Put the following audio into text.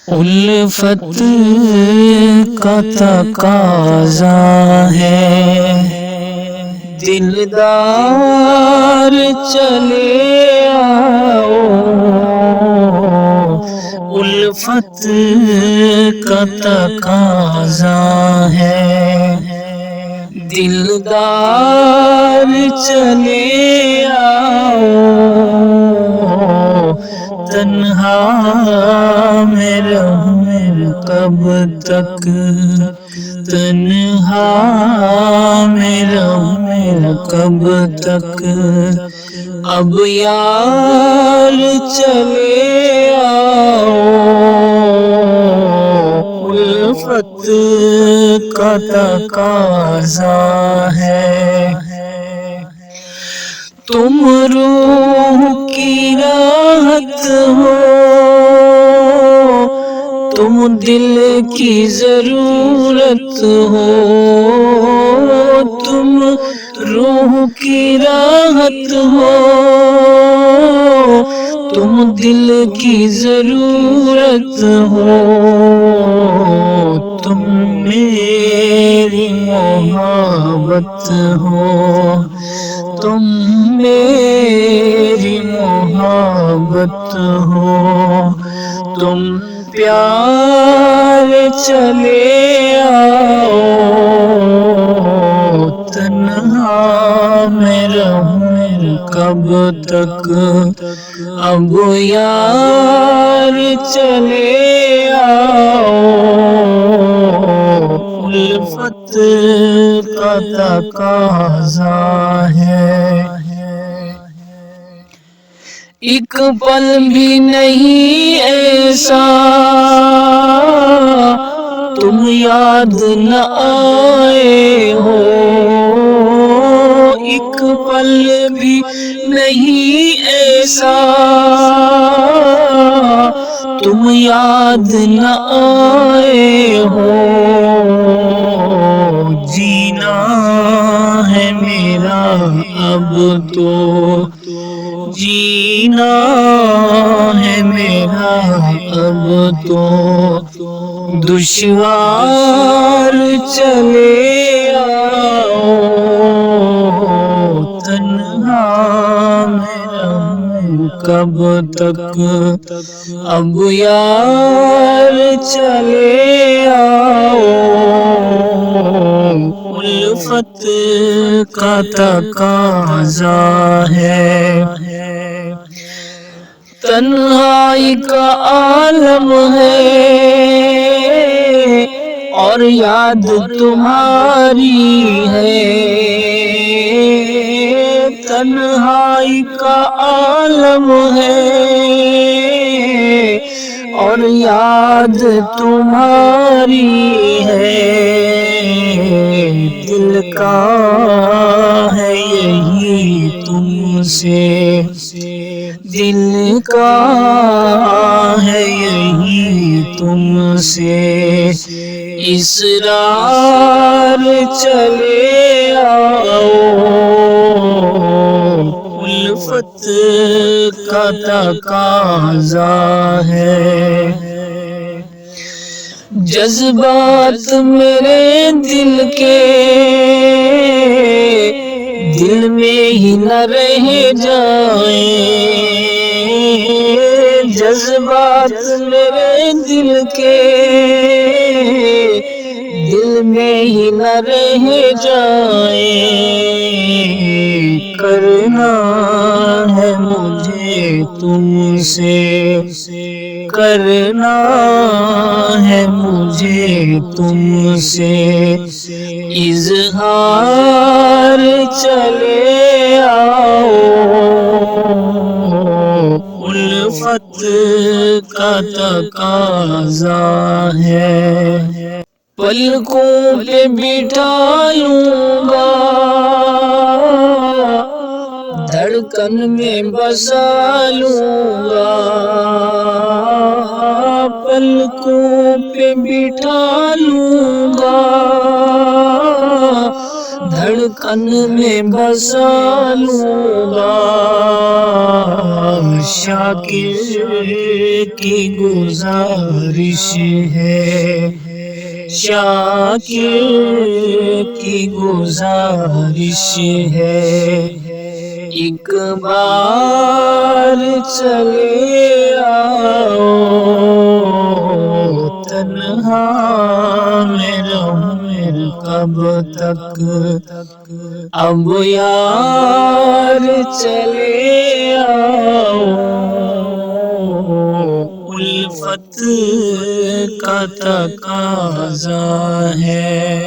الفت کا تقاضا ہے، دلدار چلے آؤ، الفت کا تقاضا ہے، دلدار چلے آؤ، تنہا میں رہوں کب تک، تنہا میں رہوں کب تک، اب یار چلے آؤ، الفت کا تقاضا ہے، تم روح کی راحت ہو، تم دل کی ضرورت ہو، تم روح کی راحت ہو، تم دل کی ضرورت ہو، تم میری محبت ہو، تم میری محبت ہو، تم پیار چلے آؤ، تنہا میں رہوں کب تک، اب یار چلے آؤ، الفت کا تقاضا ہے، ایک پل بھی نہیں ایسا تم یاد نہ آئے ہو، ایک پل بھی نہیں ایسا تم یاد نہ آئے ہو، جینا ہے میرا اب تو، جینا ہے میرا اب تو، دشوار چلے آؤ، تنہا میں رہوں کب تک، اب یار چلے آؤ، الفت کا تقاضا ہے، تنہائی کا عالم ہے اور یاد تمہاری ہے، تنہائی کا عالم ہے اور یاد تمہاری ہے، دل کا ہے یہی تم سے، دل کا ہے یہی تم سے، اسرار چلے آؤ، الفت کا تقاضا ہے، جذبات میرے دل کے دل میں ہی نہ رہ جائیں، جذبات میرے دل کے دل میں ہی نہ رہ جائیں، کرنا ہے مجھے تم سے، کرنا ہے مجھے تم سے، اظہار چلے آؤ، الفت کا تقاضا ہے، پلکوں پہ بٹھا لوں گا، دھڑکن میں بسا لوں گا، پلکوں پہ بٹھا لوں گا، دھڑکن میں بسا لوں گا، شاکر کی گزارش ہے، شاکر کی گزارش ہے، ایک بار چلے آؤ، تنہا میں رہوں کب تک، اب یار چلے آؤ، الفت کا تقاضا ہے۔